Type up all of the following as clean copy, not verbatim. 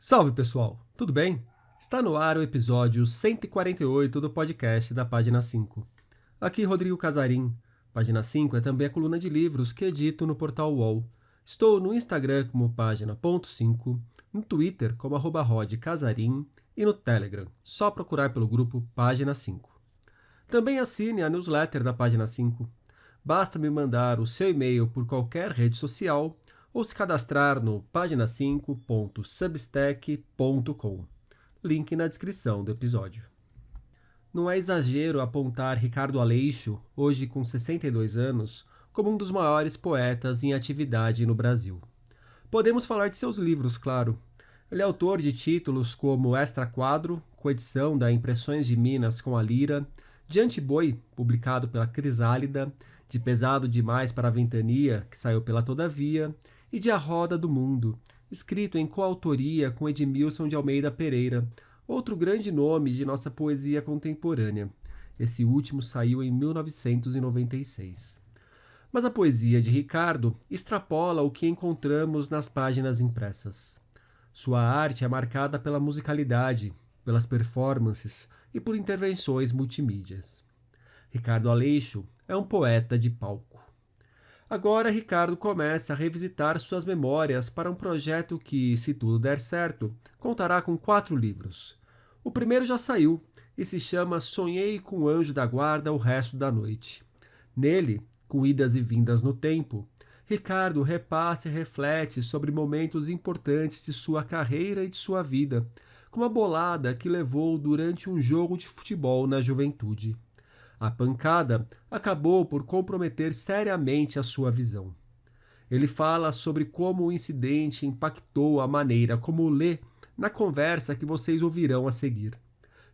Salve pessoal, tudo bem? Está no ar o episódio 148 do podcast da Página 5. Aqui Rodrigo Casarim. Página 5 é também a coluna de livros que edito no portal UOL. Estou no Instagram como página.5, no Twitter como @rodcasarim e no Telegram, só procurar pelo grupo Página 5. Também assine a newsletter da Página 5. Basta me mandar o seu e-mail por qualquer rede social ou se cadastrar no página5.substack.com. Link na descrição do episódio. Não é exagero apontar Ricardo Aleixo, hoje com 62 anos, como um dos maiores poetas em atividade no Brasil. Podemos falar de seus livros, claro. Ele é autor de títulos como Extra Quadro, coedição da Impressões de Minas com a Lira, Diante Boi, publicado pela Crisálida, de Pesado Demais para a Ventania, que saiu pela Todavia, e de A Roda do Mundo, escrito em coautoria com Edmilson de Almeida Pereira, outro grande nome de nossa poesia contemporânea. Esse último saiu em 1996. Mas a poesia de Ricardo extrapola o que encontramos nas páginas impressas. Sua arte é marcada pela musicalidade, pelas performances e por intervenções multimídias. Ricardo Aleixo é um poeta de palco. Agora, Ricardo começa a revisitar suas memórias para um projeto que, se tudo der certo, contará com 4 livros. O primeiro já saiu e se chama Sonhei com o Anjo da Guarda o Resto da Noite. Nele, com idas e vindas no tempo, Ricardo repassa e reflete sobre momentos importantes de sua carreira e de sua vida, como a bolada que levou durante um jogo de futebol na juventude. A pancada acabou por comprometer seriamente a sua visão. Ele fala sobre como o incidente impactou a maneira como lê na conversa que vocês ouvirão a seguir.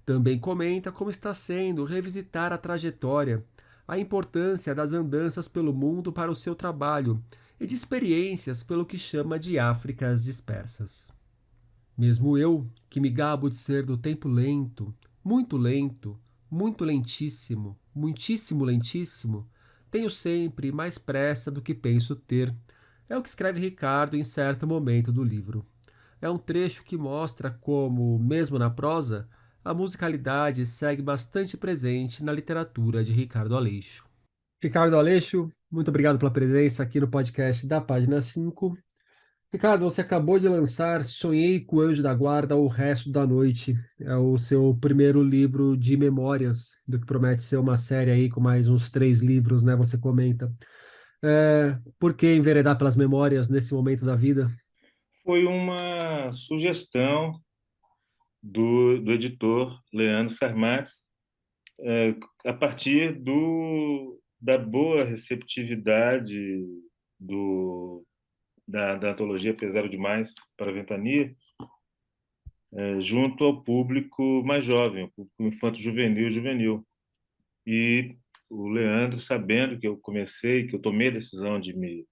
Também comenta como está sendo revisitar a trajetória, a importância das andanças pelo mundo para o seu trabalho e de experiências pelo que chama de Áfricas dispersas. Mesmo eu, que me gabo de ser do tempo lento, muito lentíssimo, muitíssimo lentíssimo, tenho sempre mais pressa do que penso ter. É o que escreve Ricardo em certo momento do livro. É um trecho que mostra como, mesmo na prosa, a musicalidade segue bastante presente na literatura de Ricardo Aleixo. Ricardo Aleixo, muito obrigado pela presença aqui no podcast da Página 5. Ricardo, você acabou de lançar Sonhei com o Anjo da Guarda o Resto da Noite. É o seu primeiro livro de memórias, do que promete ser uma série aí com mais uns 3 livros, né? Você comenta. Por que enveredar pelas memórias nesse momento da vida? Foi uma sugestão do editor Leandro Sarmatz, a partir da boa receptividade da antologia Pesado Demais para a Ventania, junto ao público mais jovem, o público infanto-juvenil e juvenil. E o Leandro, sabendo que eu comecei, que eu tomei a decisão de me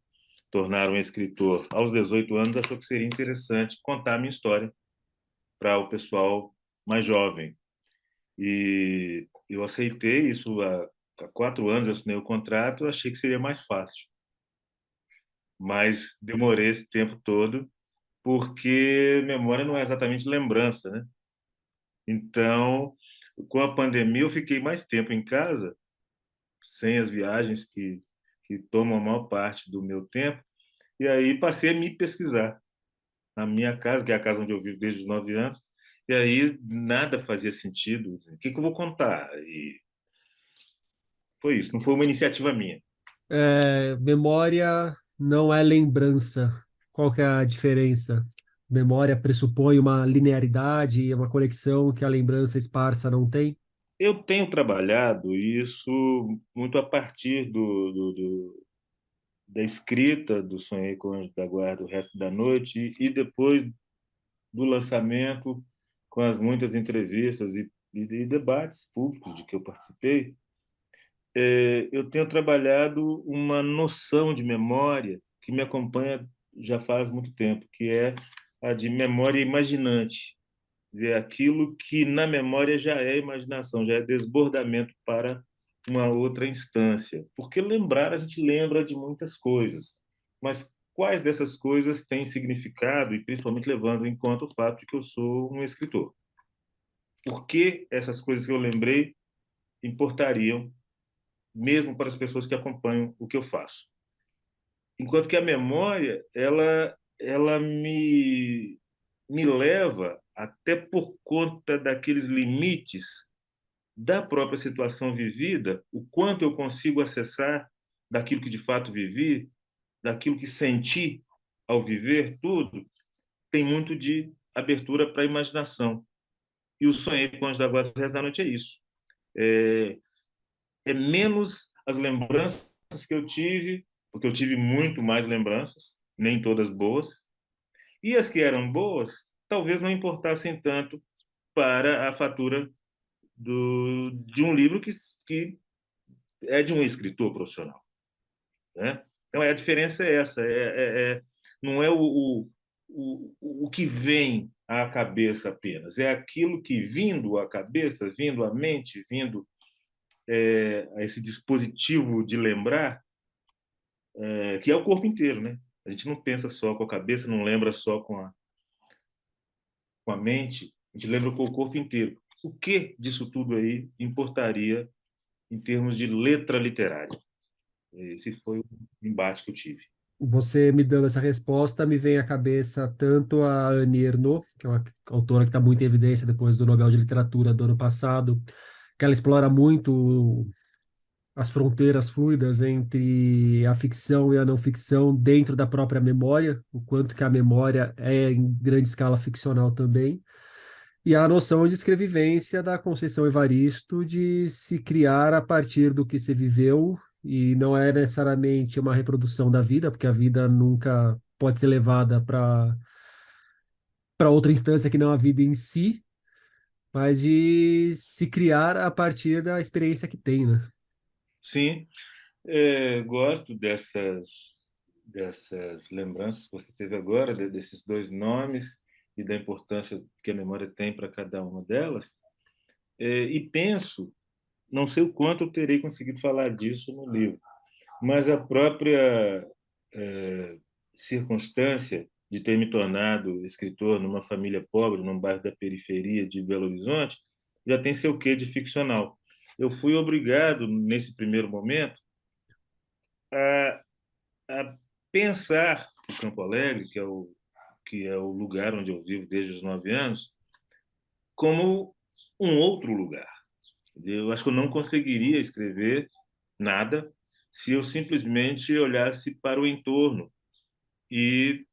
tornar um escritor aos 18 anos, achou que seria interessante contar a minha história para o pessoal mais jovem. E eu aceitei isso há 4 anos, eu assinei o contrato, eu achei que seria mais fácil. Mas demorei esse tempo todo, porque memória não é exatamente lembrança, né? Então, com a pandemia, eu fiquei mais tempo em casa, sem as viagens que tomam a maior parte do meu tempo, e aí passei a me pesquisar na minha casa, que é a casa onde eu vivo desde os 9 anos, e aí nada fazia sentido. O que eu vou contar? E foi isso, não foi uma iniciativa minha. Memória não é lembrança. Qual que é a diferença? Memória pressupõe uma linearidade e uma conexão que a lembrança esparsa não tem? Eu tenho trabalhado isso muito a partir da escrita do Sonhei com o Anjo da Guarda o Resto da Noite e depois do lançamento, com as muitas entrevistas e debates públicos de que eu participei, eu tenho trabalhado uma noção de memória que me acompanha já faz muito tempo, que é a de memória imaginante, ver aquilo que na memória já é imaginação, já é desbordamento para uma outra instância. Porque lembrar, a gente lembra de muitas coisas, mas quais dessas coisas têm significado e principalmente levando em conta o fato de que eu sou um escritor. Por que essas coisas que eu lembrei importariam mesmo para as pessoas que acompanham o que eu faço? Enquanto que a memória, ela me leva até por conta daqueles limites da própria situação vivida, o quanto eu consigo acessar daquilo que de fato vivi, daquilo que senti ao viver tudo, tem muito de abertura para a imaginação. E o Sonhei com o Anjo da Guarda do Resto da Noite é isso. É, é menos as lembranças que eu tive, porque eu tive muito mais lembranças, nem todas boas, e as que eram boas talvez não importassem tanto para a fatura de um livro que é de um escritor profissional, né? Então a diferença é essa, não é o que vem à cabeça apenas, é aquilo que vindo à cabeça, vindo à mente, vindo a esse dispositivo de lembrar, que é o corpo inteiro, né? A gente não pensa só com a cabeça, não lembra só com a mente, a gente lembra com o corpo inteiro. O que disso tudo aí importaria em termos de letra literária? Esse foi o embate que eu tive. Você me dando essa resposta, me vem à cabeça tanto a Annie Ernaux, que é uma autora que está muito em evidência depois do Nobel de Literatura do ano passado, que ela explora muito as fronteiras fluidas entre a ficção e a não ficção dentro da própria memória, o quanto que a memória é em grande escala ficcional também, e a noção de escrevivência da Conceição Evaristo de se criar a partir do que se viveu, e não é necessariamente uma reprodução da vida, porque a vida nunca pode ser levada para outra instância que não a vida em si, mas de se criar a partir da experiência que tem, né? Sim, gosto dessas lembranças que você teve agora, desses dois nomes e da importância que a memória tem para cada uma delas. E penso, não sei o quanto eu terei conseguido falar disso no livro, mas a própria circunstância de ter me tornado escritor numa família pobre, num bairro da periferia de Belo Horizonte, já tem seu quê de ficcional. Eu fui obrigado, nesse primeiro momento, a, a pensar o Campo Alegre, que é o lugar onde eu vivo desde os 9 anos, como um outro lugar. Eu acho que eu não conseguiria escrever nada se eu simplesmente olhasse para o entorno e,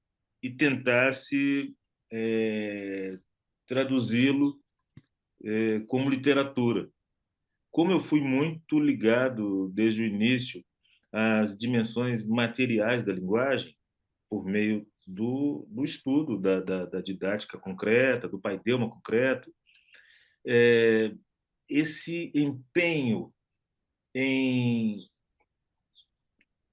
e tentasse traduzi-lo como literatura. Como eu fui muito ligado desde o início às dimensões materiais da linguagem, por meio do estudo, da didática concreta, do paideuma concreto, esse empenho em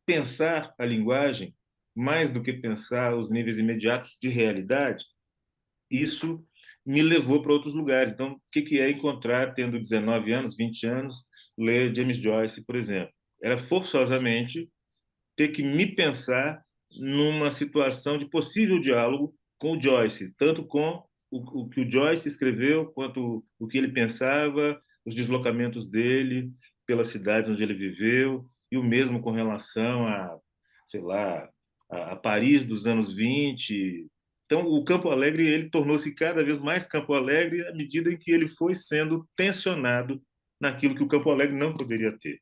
pensar a linguagem, mais do que pensar os níveis imediatos de realidade, isso me levou para outros lugares. Então, o que é encontrar, tendo 19 anos, 20 anos, ler James Joyce, por exemplo? Era forçosamente ter que me pensar numa situação de possível diálogo com o Joyce, tanto com o que o Joyce escreveu, quanto o que ele pensava, os deslocamentos dele pela cidade onde ele viveu, e o mesmo com relação a, sei lá, a Paris dos anos 20. Então, o Campo Alegre ele tornou-se cada vez mais Campo Alegre à medida em que ele foi sendo tensionado naquilo que o Campo Alegre não poderia ter.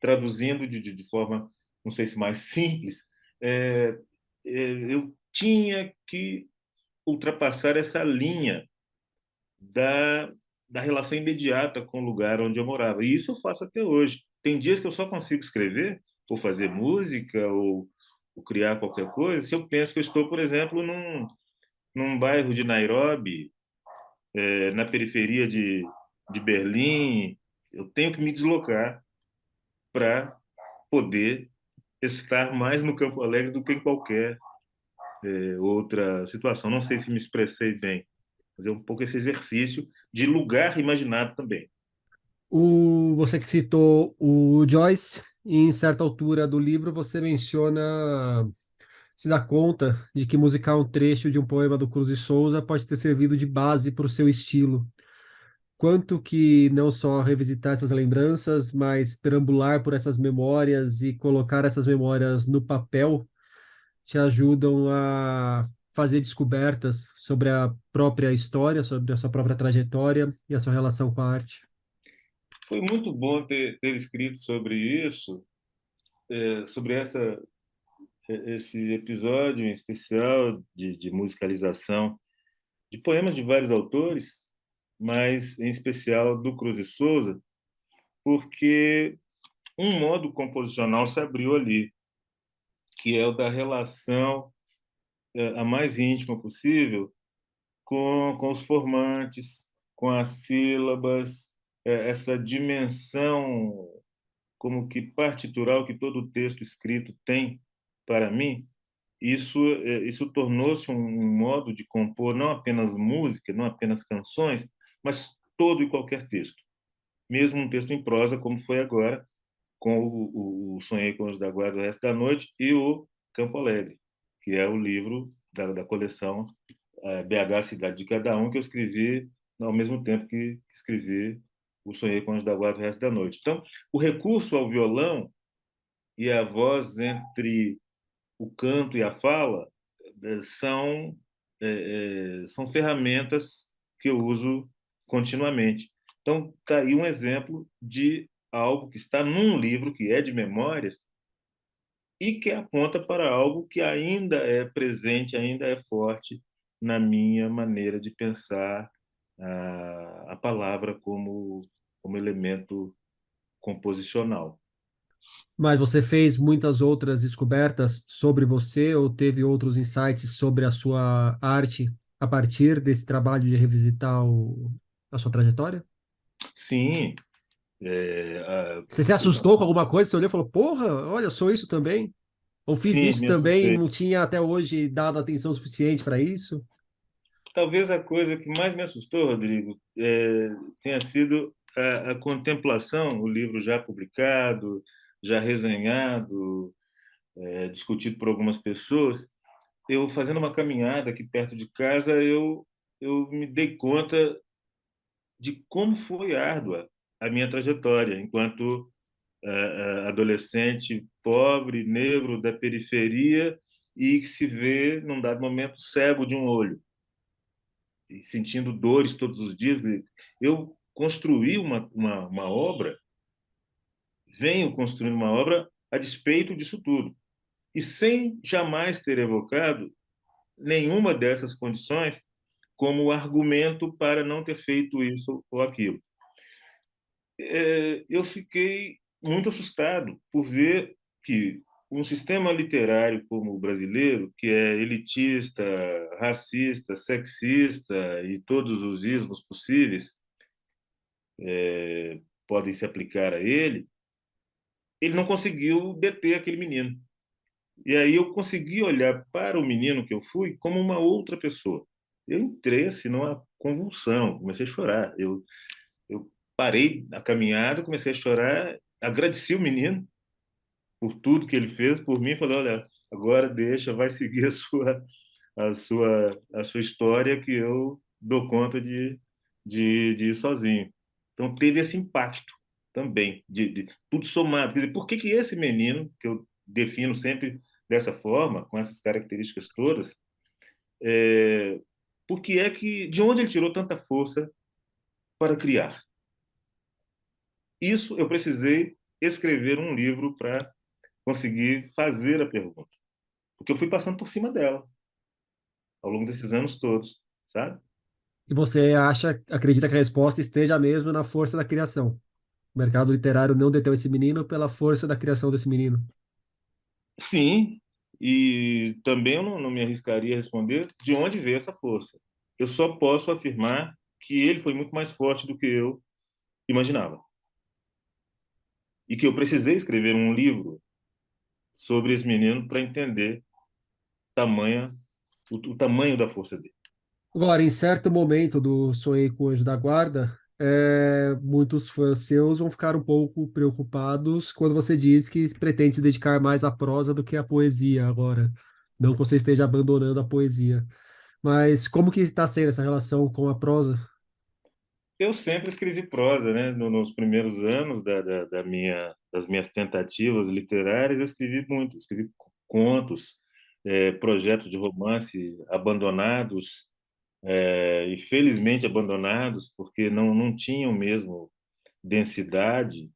Traduzindo de forma, não sei se mais simples, eu tinha que ultrapassar essa linha da, da relação imediata com o lugar onde eu morava. E isso eu faço até hoje. Tem dias que eu só consigo escrever, ou fazer música, ou criar qualquer coisa, se eu penso que eu estou, por exemplo, num bairro de Nairobi, na periferia de Berlim. Eu tenho que me deslocar para poder estar mais no Campo Alegre do que em qualquer outra situação. Não sei se me expressei bem, mas é um pouco esse exercício de lugar imaginado também. Você que citou o Joyce, e em certa altura do livro você menciona se dá conta de que musicar um trecho de um poema do Cruz de Souza pode ter servido de base para o seu estilo. Quanto que não só revisitar essas lembranças, mas perambular por essas memórias e colocar essas memórias no papel te ajudam a fazer descobertas sobre a própria história, sobre a sua própria trajetória e a sua relação com a arte. Foi muito bom ter escrito sobre isso, sobre esse episódio em especial de musicalização de poemas de vários autores, mas em especial do Cruz e Souza, porque um modo composicional se abriu ali, que é o da relação a mais íntima possível com os formantes, com as sílabas, essa dimensão como que partitural que todo texto escrito tem para mim. Isso tornou-se um modo de compor não apenas música, não apenas canções, mas todo e qualquer texto, mesmo um texto em prosa, como foi agora, com o Sonhei com os da Guarda o Resto da Noite e o Campo Alegre, que é o livro da coleção BH Cidade de Cada Um, que eu escrevi ao mesmo tempo que escrevi o Sonhei com os da Guarda o Resto da Noite. Então, o recurso ao violão e a voz entre o canto e a fala são são ferramentas que eu uso continuamente. Então, está aí um exemplo de algo que está num livro que é de memórias e que aponta para algo que ainda é presente, ainda é forte na minha maneira de pensar a palavra como elemento composicional. Mas você fez muitas outras descobertas sobre você ou teve outros insights sobre a sua arte a partir desse trabalho de revisitar a sua trajetória? Sim, é, a, Você se assustou com alguma coisa? Você olhou e falou, porra, olha, eu sou isso também? Ou fiz sim, isso me também, assustei. não tinha até hoje dado atenção suficiente para isso? Talvez a coisa que mais me assustou, Rodrigo, tenha sido a contemplação, o livro já publicado, já resenhado, discutido por algumas pessoas. Eu fazendo uma caminhada aqui perto de casa, eu me dei conta de como foi árdua a minha trajetória enquanto adolescente pobre, negro da periferia e que se vê num dado momento cego de um olho e sentindo dores todos os dias. Eu construí uma obra, venho construindo uma obra a despeito disso tudo e sem jamais ter evocado nenhuma dessas condições como argumento para não ter feito isso ou aquilo. Eu fiquei muito assustado por ver que um sistema literário como o brasileiro, que é elitista, racista, sexista e todos os ismos possíveis podem se aplicar a ele, ele não conseguiu deter aquele menino. E aí eu consegui olhar para o menino que eu fui como uma outra pessoa. Eu entrei assim numa convulsão, comecei a chorar. Eu parei a caminhada, comecei a chorar, agradeci o menino por tudo que ele fez por mim, falei, olha, agora deixa, vai seguir a sua história que eu dou conta de ir sozinho. Então teve esse impacto também de tudo somado. Quer dizer, por que esse menino que eu defino sempre dessa forma, com essas características todas, é, porque é que de onde ele tirou tanta força para criar? Isso eu precisei escrever um livro para conseguir fazer a pergunta, porque eu fui passando por cima dela ao longo desses anos todos, sabe? E você acha, acredita que a resposta esteja mesmo na força da criação? O mercado literário não deteu esse menino pela força da criação desse menino. Sim, e também eu não me arriscaria a responder de onde veio essa força. Eu só posso afirmar que ele foi muito mais forte do que eu imaginava. E que eu precisei escrever um livro sobre esse menino para entender tamanha, o tamanho da força dele. Agora, em certo momento do Sonhei com o Anjo da Guarda, muitos fãs seus vão ficar um pouco preocupados quando você diz que pretende se dedicar mais à prosa do que à poesia agora. Não que você esteja abandonando a poesia. Mas como que está sendo essa relação com a prosa? Eu sempre escrevi prosa, né? Nos primeiros anos das minhas tentativas literárias, eu escrevi muito. Escrevi contos, projetos de romance abandonados, e felizmente abandonados, porque não tinham mesmo densidade,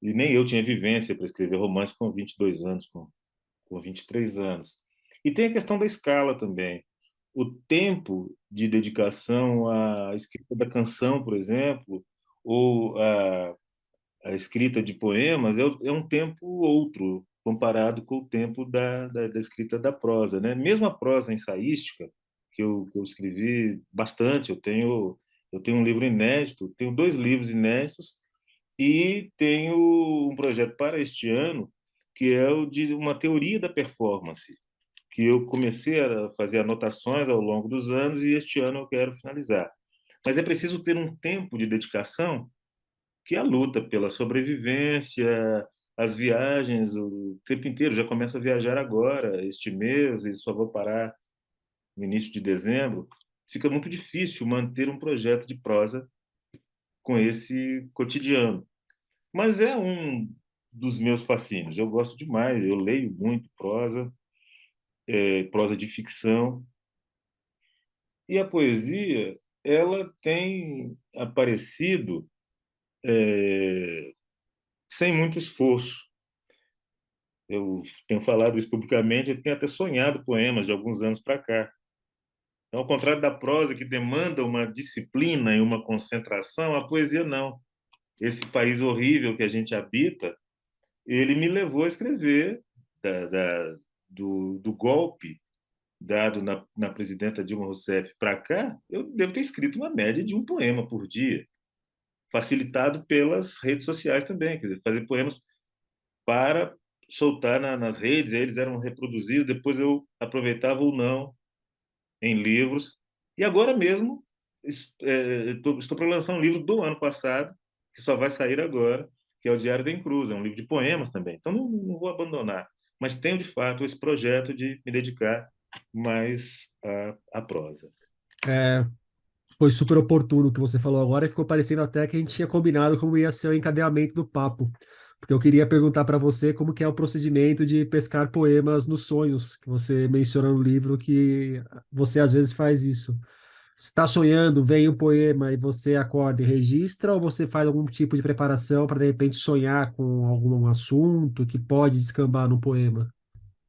e nem eu tinha vivência para escrever romance com 22 anos, com 23 anos. E tem a questão da escala também. O tempo de dedicação à escrita da canção, por exemplo, ou a escrita de poemas, é um tempo outro, comparado com o tempo da escrita da prosa. Né? Mesmo a prosa ensaística, que eu escrevi bastante, eu tenho um livro inédito, tenho dois livros inéditos, e tenho um projeto para este ano, que é o de uma teoria da performance, que eu comecei a fazer anotações ao longo dos anos e este ano eu quero finalizar. Mas é preciso ter um tempo de dedicação, que é a luta pela sobrevivência, as viagens, o tempo inteiro. Já começo a viajar agora, este mês, e só vou parar no início de dezembro. Fica muito difícil manter um projeto de prosa com esse cotidiano. Mas é um dos meus fascínios. Eu gosto demais, eu leio muito prosa, prosa de ficção. E a poesia, ela tem aparecido sem muito esforço. Eu tenho falado isso publicamente, eu tenho até sonhado poemas de alguns anos para cá. Então, ao contrário da prosa, que demanda uma disciplina e uma concentração, a poesia não. Esse país horrível que a gente habita, ele me levou a escrever da, da, do golpe dado na presidenta Dilma Rousseff para cá, eu devo ter escrito uma média de um poema por dia, facilitado pelas redes sociais também, quer dizer, fazer poemas para soltar nas redes, eles eram reproduzidos, depois eu aproveitava ou não em livros. E agora mesmo estou para lançar um livro do ano passado, que só vai sair agora, que é o Diário da Encruz, é um livro de poemas também. Então não vou abandonar, mas tenho de fato esse projeto de me dedicar mais à prosa. É, foi super oportuno o que você falou agora e ficou parecendo até que a gente tinha combinado como ia ser o encadeamento do papo. Porque eu queria perguntar para você como que é o procedimento de pescar poemas nos sonhos, que você menciona no livro que você às vezes faz isso. Está sonhando, vem um poema e você acorda e registra, ou você faz algum tipo de preparação para de repente sonhar com algum assunto que pode descambar no poema?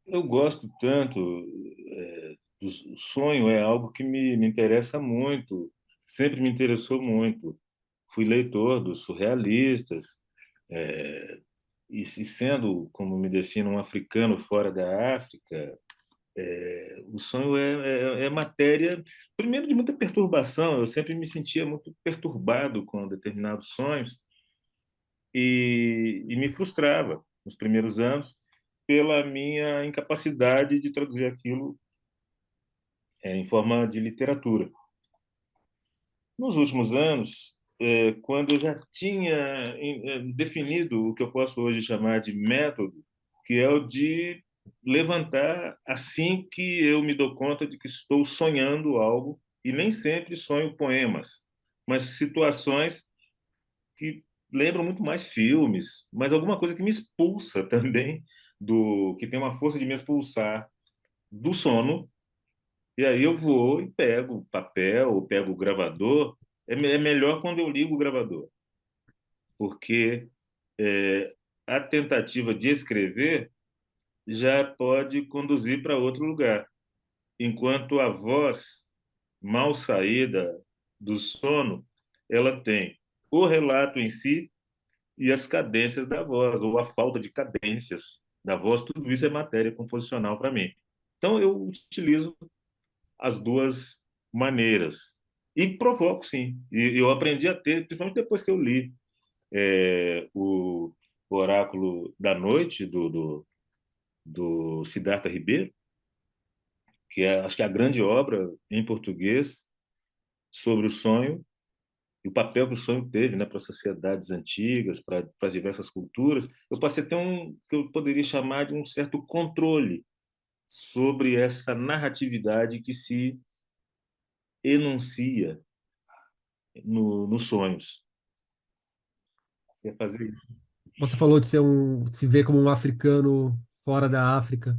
Eu gosto tanto, do sonho é algo que me interessa muito, sempre me interessou muito. Fui leitor dos surrealistas, é, e sendo, como me defino, um africano fora da África, o sonho é matéria, primeiro, de muita perturbação. Eu sempre me sentia muito perturbado com determinados sonhos e me frustrava nos primeiros anos pela minha incapacidade de traduzir aquilo em forma de literatura. Nos últimos anos, quando eu já tinha definido o que eu posso hoje chamar de método, que é o de levantar assim que eu me dou conta de que estou sonhando algo, e nem sempre sonho poemas, mas situações que lembram muito mais filmes, mas alguma coisa que me expulsa também que tem uma força de me expulsar do sono. E aí eu vou e pego o papel, ou pego o gravador. É melhor quando eu ligo o gravador, porque é, a tentativa de escrever já pode conduzir para outro lugar, enquanto a voz mal saída do sono, ela tem o relato em si e as cadências da voz, ou a falta de cadências da voz, tudo isso é matéria composicional para mim. Então eu utilizo as duas maneiras. E provoco, sim. E eu aprendi a ter, principalmente depois que eu li o Oráculo da Noite, do Siddhartha Ribeiro, que acho que é a grande obra em português sobre o sonho e o papel que o sonho teve, né, para as sociedades antigas, para as diversas culturas. Eu passei a ter que eu poderia chamar de um certo controle sobre essa narratividade que se enuncia nos sonhos. Você fazer isso. Você falou de se ver como um africano fora da África.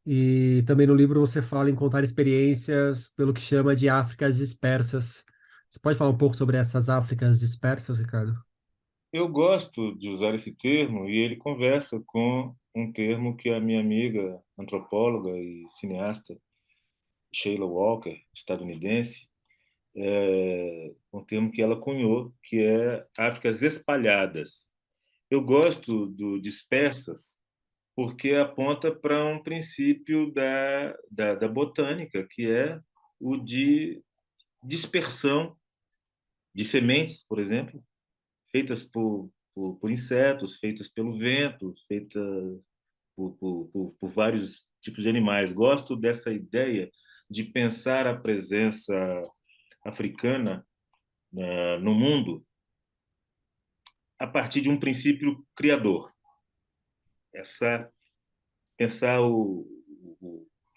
E também no livro você fala em contar experiências pelo que chama de Áfricas dispersas. Você pode falar um pouco sobre essas Áfricas dispersas, Ricardo? Eu gosto de usar esse termo e ele conversa com um termo que a minha amiga antropóloga e cineasta Sheila Walker, estadunidense, um termo que ela cunhou, que é Áfricas espalhadas. Eu gosto do dispersas porque aponta para um princípio da botânica, que é o de dispersão de sementes, por exemplo, feitas por insetos, feitas pelo vento, feitas por vários tipos de animais. Gosto dessa ideia de pensar a presença africana no mundo a partir de um princípio criador. Essa pensar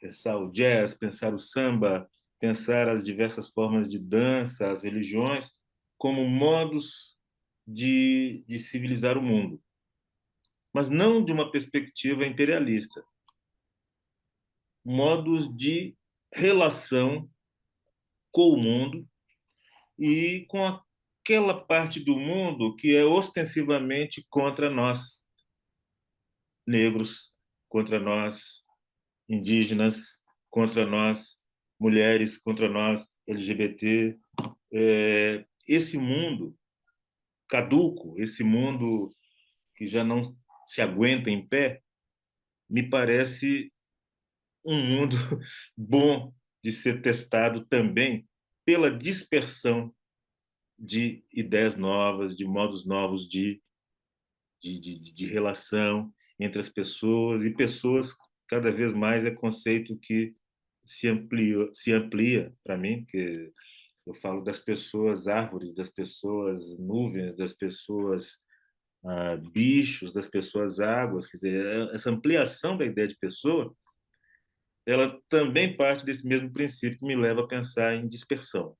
pensar o jazz, pensar o samba, pensar as diversas formas de dança, as religiões, como modos de civilizar o mundo, mas não de uma perspectiva imperialista, modos de relação com o mundo e com aquela parte do mundo que é ostensivamente contra nós, negros, contra nós, indígenas, contra nós, mulheres, contra nós, LGBT. Esse mundo caduco, esse mundo que já não se aguenta em pé, me parece um mundo bom de ser testado também pela dispersão de ideias novas, de modos novos de relação entre as pessoas, e pessoas cada vez mais é conceito que se amplia para mim, que eu falo das pessoas árvores, das pessoas nuvens, das pessoas bichos, das pessoas águas, quer dizer, essa ampliação da ideia de pessoa, ela também parte desse mesmo princípio que me leva a pensar em dispersão,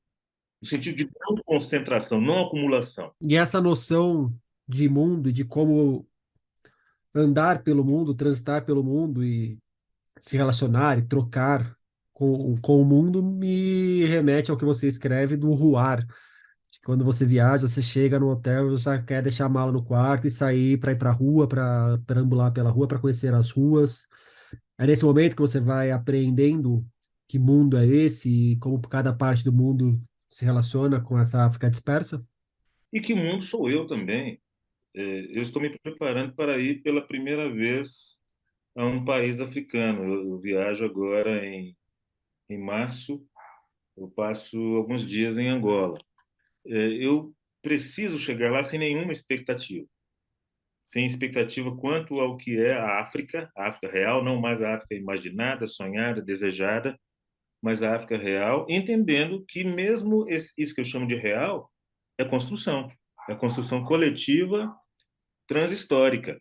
no sentido de não concentração, não acumulação. E essa noção de mundo e de como andar pelo mundo, transitar pelo mundo e se relacionar e trocar com o mundo me remete ao que você escreve do ruar. Quando você viaja, você chega no hotel, já quer deixar a mala no quarto e sair para ir para a rua, para perambular pela rua, para conhecer as ruas. É nesse momento que você vai aprendendo que mundo é esse e como cada parte do mundo se relaciona com essa África dispersa. E que mundo sou eu também? Eu estou me preparando para ir pela primeira vez a um país africano. Eu viajo agora em março, eu passo alguns dias em Angola. Eu preciso chegar lá sem nenhuma expectativa, sem expectativa quanto ao que é a África real, não mais a África imaginada, sonhada, desejada, mas a África real, entendendo que mesmo isso que eu chamo de real é construção coletiva transhistórica.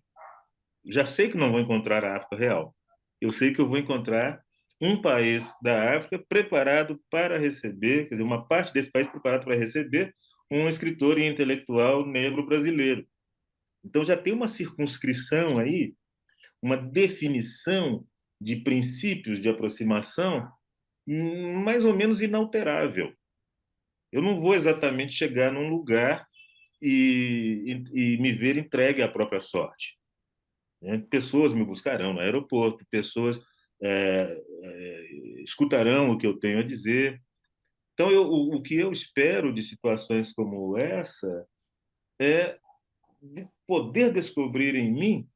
Já sei que não vou encontrar a África real. Eu sei que eu vou encontrar um país da África preparado para receber, quer dizer, uma parte desse país preparado para receber um escritor e intelectual negro brasileiro. Então já tem uma circunscrição aí, uma definição de princípios de aproximação mais ou menos inalterável. Eu não vou exatamente chegar num lugar e me ver entregue à própria sorte. Né? Pessoas me buscarão no aeroporto, pessoas escutarão o que eu tenho a dizer. Então, o que eu espero de situações como essa é de poder descobrir em mim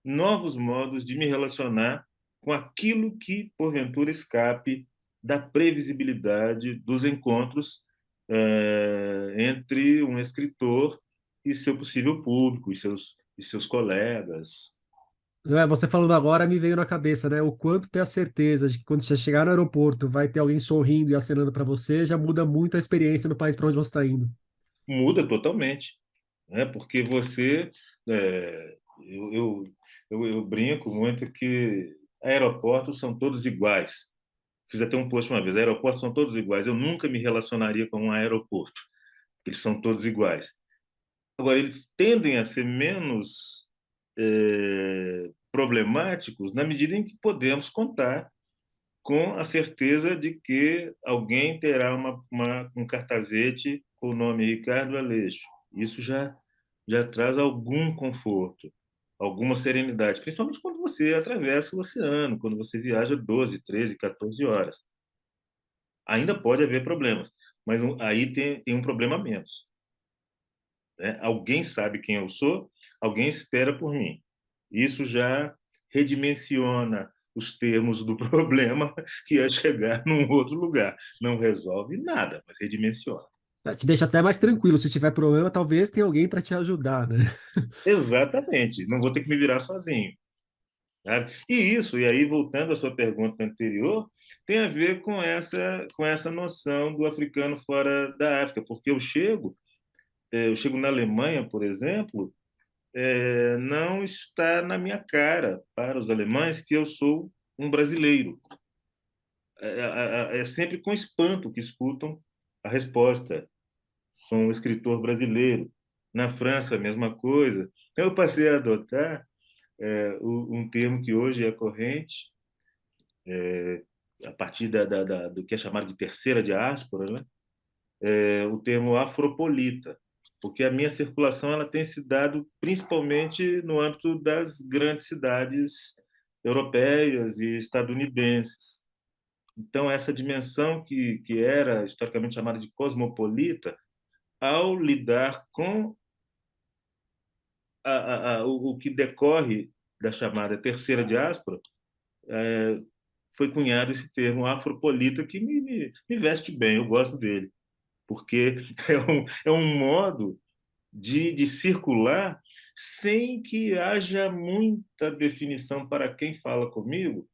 novos modos de me relacionar com aquilo que, porventura, escape da previsibilidade dos encontros entre um escritor e seu possível público, e seus colegas. Você falando agora me veio na cabeça, né? O quanto ter a certeza de que quando você chegar no aeroporto vai ter alguém sorrindo e acenando para você, já muda muito a experiência no país para onde você está indo. Muda totalmente, né? Porque você, eu brinco muito que aeroportos são todos iguais. Fiz até um post uma vez, aeroportos são todos iguais. Eu nunca me relacionaria com um aeroporto. Eles são todos iguais. Agora, eles tendem a ser menos problemáticos na medida em que podemos contar com a certeza de que alguém terá um cartazete com o nome Ricardo Aleixo. Isso já traz algum conforto, alguma serenidade, principalmente quando você atravessa o oceano, quando você viaja 12, 13, 14 horas. Ainda pode haver problemas, mas aí tem um problema a menos. Né? Alguém sabe quem eu sou, alguém espera por mim. Isso já redimensiona os termos do problema que é chegar num outro lugar. Não resolve nada, mas redimensiona. Te deixa até mais tranquilo. Se tiver problema, talvez tenha alguém para te ajudar, né? Exatamente. Não vou ter que me virar sozinho. Sabe? E aí voltando à sua pergunta anterior, tem a ver com essa noção do africano fora da África, porque eu chego na Alemanha, por exemplo, não está na minha cara para os alemães que eu sou um brasileiro. É sempre com espanto que escutam a resposta. Sou um escritor brasileiro. Na França, a mesma coisa. Então, eu passei a adotar um termo que hoje é corrente, a partir do que é chamado de terceira diáspora, né? O termo afropolita, porque a minha circulação ela tem se dado principalmente no âmbito das grandes cidades europeias e estadunidenses. Então, essa dimensão que era historicamente chamada de cosmopolita, ao lidar com o que decorre da chamada terceira diáspora, foi cunhado esse termo afropolita que me veste bem, eu gosto dele, porque é um modo de circular sem que haja muita definição para quem fala comigo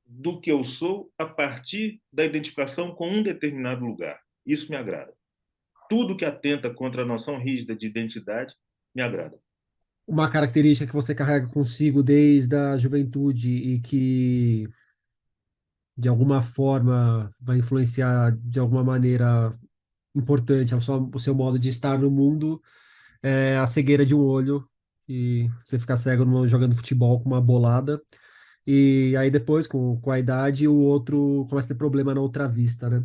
do que eu sou a partir da identificação com um determinado lugar. Isso me agrada. Tudo que atenta contra a noção rígida de identidade me agrada. Uma característica que você carrega consigo desde a juventude e que de alguma forma vai influenciar de alguma maneira importante o seu modo de estar no mundo é a cegueira de um olho e você ficar cego jogando futebol com uma bolada e aí depois com a idade o outro começa a ter problema na outra vista, né?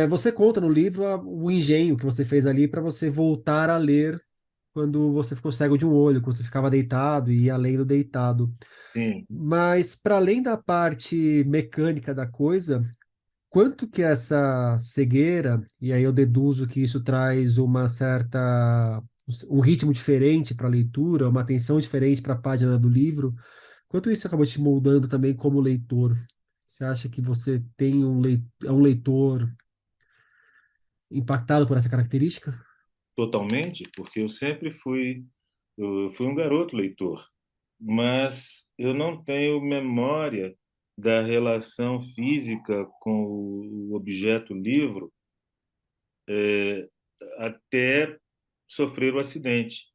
Você conta no livro o engenho que você fez ali para você voltar a ler quando você ficou cego de um olho, quando você ficava deitado e ia lendo deitado. Sim, Mas para além da parte mecânica da coisa, quanto que essa cegueira, e aí eu deduzo que isso traz uma certa, um ritmo diferente para a leitura, uma atenção diferente para a página do livro, quanto isso acabou te moldando também como leitor? Você acha que você tem é um leitor impactado por essa característica? totalmente, porque eu fui um garoto leitor, mas eu não tenho memória da relação física com o objeto livro até sofrer o acidente.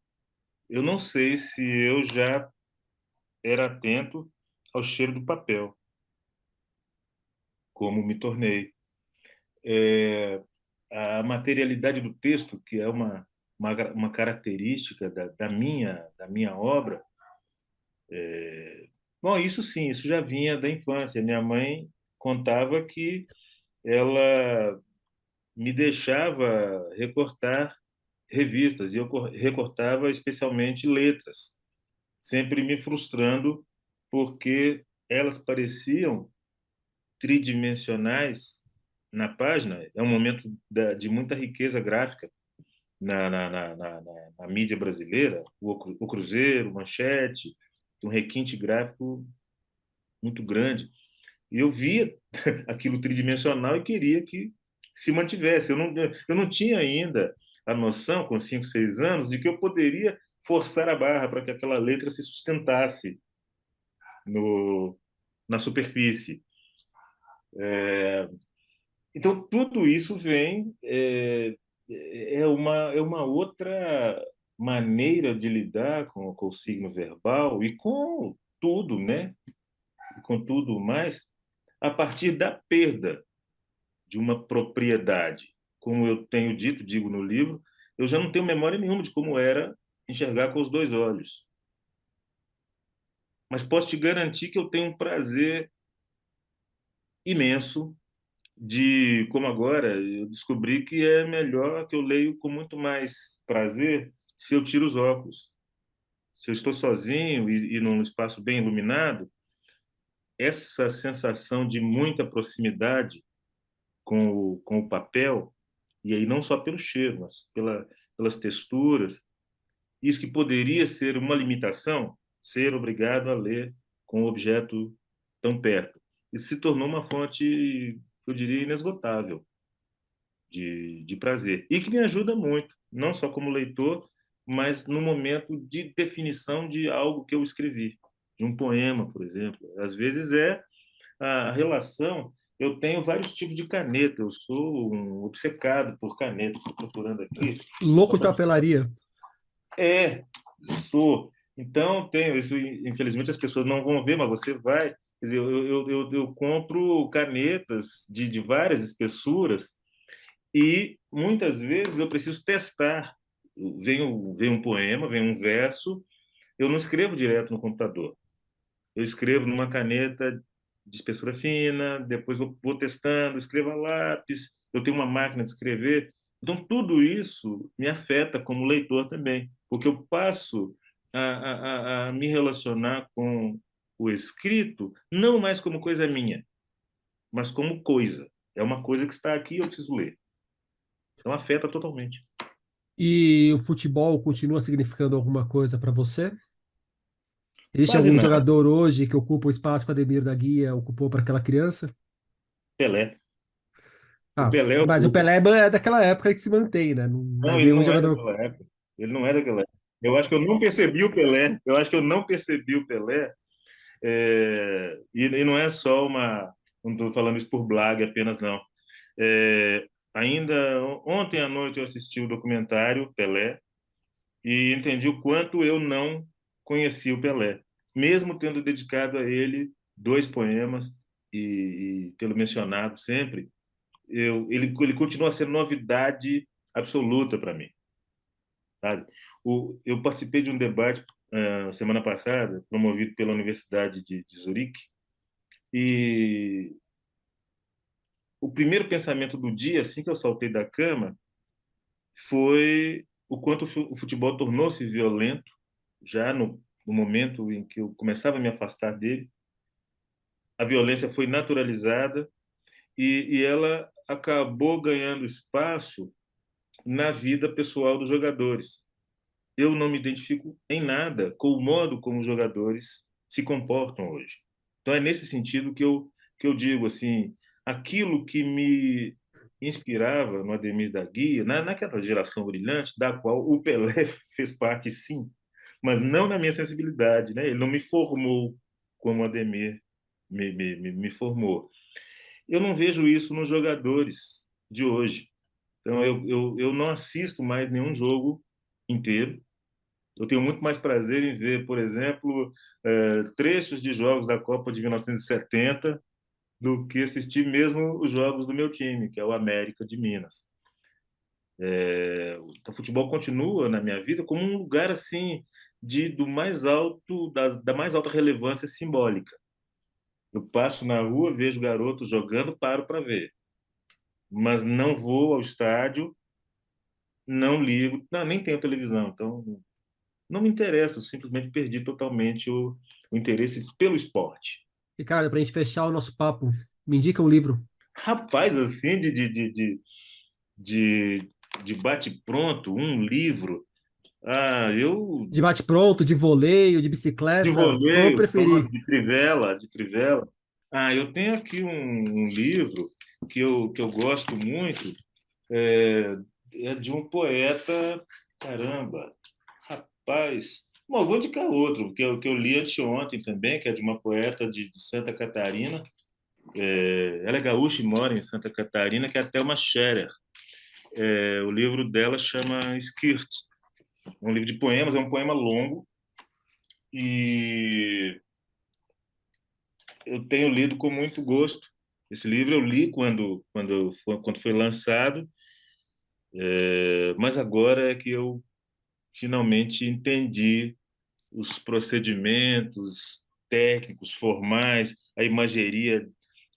Eu não sei se eu já era atento ao cheiro do papel, como me tornei. É, a materialidade do texto, que é uma característica da minha obra, bom, isso sim, isso já vinha da infância. Minha mãe contava que ela me deixava recortar revistas e eu recortava especialmente letras, sempre me frustrando porque elas pareciam tridimensionais na página. É um momento de muita riqueza gráfica na mídia brasileira, o Cruzeiro, Manchete, um requinte gráfico muito grande. E eu via aquilo tridimensional e queria que se mantivesse. Eu não tinha ainda a noção, com 5, 6 anos, de que eu poderia forçar a barra para que aquela letra se sustentasse no, na superfície. Então, tudo isso é uma outra maneira de lidar com o signo verbal e com tudo, né? Com tudo mais, a partir da perda de uma propriedade. Como eu tenho dito, digo no livro, eu já não tenho memória nenhuma de como era enxergar com os dois olhos. Mas posso te garantir que eu tenho um prazer imenso de, como agora, eu descobri que é melhor que eu leio com muito mais prazer se eu tiro os óculos. Se eu estou sozinho e num espaço bem iluminado, essa sensação de muita proximidade com o papel, e aí não só pelo cheiro, mas pelas texturas, isso que poderia ser uma limitação, ser obrigado a ler com o objeto tão perto. Isso se tornou uma fonte, eu diria, inesgotável de prazer. E que me ajuda muito, não só como leitor, mas no momento de definição de algo que eu escrevi, de um poema, por exemplo. Às vezes é a relação. Eu tenho vários tipos de caneta, eu sou um obcecado por canetas, estou procurando aqui. Louco de papelaria. É, sou. Então, tenho isso, infelizmente as pessoas não vão ver, mas você vai. Quer dizer, eu compro canetas de várias espessuras e muitas vezes eu preciso testar. Vem um poema, vem um verso, eu não escrevo direto no computador. Eu escrevo numa caneta de espessura fina, depois vou testando, escrevo a lápis, eu tenho uma máquina de escrever. Então, tudo isso me afeta como leitor também, porque eu passo a me relacionar com o escrito não mais como coisa minha, mas como coisa. É uma coisa que está aqui e eu preciso ler. Então, afeta totalmente. E o futebol continua significando alguma coisa para você? Existe Quase algum nada. jogador hoje que ocupa o espaço que o Ademir da Guia ocupou para aquela criança? Pelé. O Ah, Pelé mas o ocupa. Pelé é daquela época que se mantém, né? Não, Mas ele nenhum não é jogador. daquela época. Ele não é daquela época. Eu acho que eu não percebi o Pelé. Eu acho que eu não percebi o Pelé. E não é só uma. Não estou falando isso por blague apenas, não. Ainda ontem à noite eu assisti o documentário Pelé e entendi o quanto eu não conheci o Pelé, mesmo tendo dedicado a ele dois poemas e tê-lo mencionado sempre. Ele continua sendo novidade absoluta para mim, sabe? Eu participei de um debate semana passada, promovido pela Universidade de Zurique, e o primeiro pensamento do dia, assim que eu saltei da cama, foi o quanto o futebol tornou-se violento, já no momento em que eu começava a me afastar dele. A violência foi naturalizada e ela acabou ganhando espaço na vida pessoal dos jogadores. Eu não me identifico em nada com o modo como os jogadores se comportam hoje. Então é nesse sentido que eu digo assim, aquilo que me inspirava no Ademir da Guia, naquela geração brilhante da qual o Pelé fez parte, sim, mas não na minha sensibilidade, né? Ele não me formou como o Ademir me formou. Eu não vejo isso nos jogadores de hoje. Então eu não assisto mais nenhum jogo inteiro. Eu tenho muito mais prazer em ver, por exemplo, trechos de jogos da Copa de 1970 do que assistir mesmo os jogos do meu time, que é o América de Minas. O futebol continua na minha vida como um lugar assim do mais alto da mais alta relevância simbólica. Eu passo na rua, vejo garotos jogando, paro para ver, mas não vou ao estádio, não ligo, não, nem tenho televisão, então não me interessa, eu simplesmente perdi totalmente o interesse pelo esporte. E, cara, pra gente fechar o nosso papo, me indica um livro. Rapaz, assim, de, de bate-pronto, um livro. Eu De bate-pronto, de voleio, de de bicicleta, qual eu voleio, preferi? de trivela. Eu tenho aqui um livro que eu gosto muito, é, é de um poeta, caramba, rapaz. Bom, eu vou indicar outro, que eu li anteontem também, que é de uma poeta de Santa Catarina. Ela é gaúcha e mora em Santa Catarina, que é a Thelma Scherer. O livro dela chama Skirt. É um livro de poemas, é um poema longo. E eu tenho lido com muito gosto. Esse livro eu li quando foi lançado, mas agora é que eu finalmente entendi os procedimentos técnicos, formais, a imageria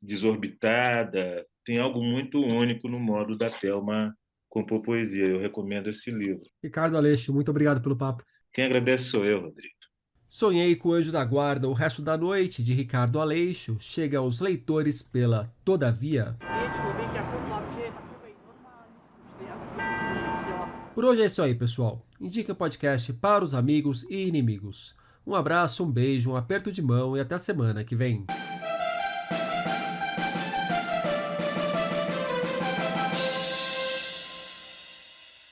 desorbitada. Tem algo muito único no modo da Thelma compor poesia. Eu recomendo esse livro. Ricardo Aleixo, muito obrigado pelo papo. Quem agradece sou eu, Rodrigo. Sonhei com o Anjo da Guarda o resto da noite, de Ricardo Aleixo, chega aos leitores pela Todavia. Por hoje é isso aí, pessoal. Indique o podcast para os amigos e inimigos. Um abraço, um beijo, um aperto de mão e até a semana que vem.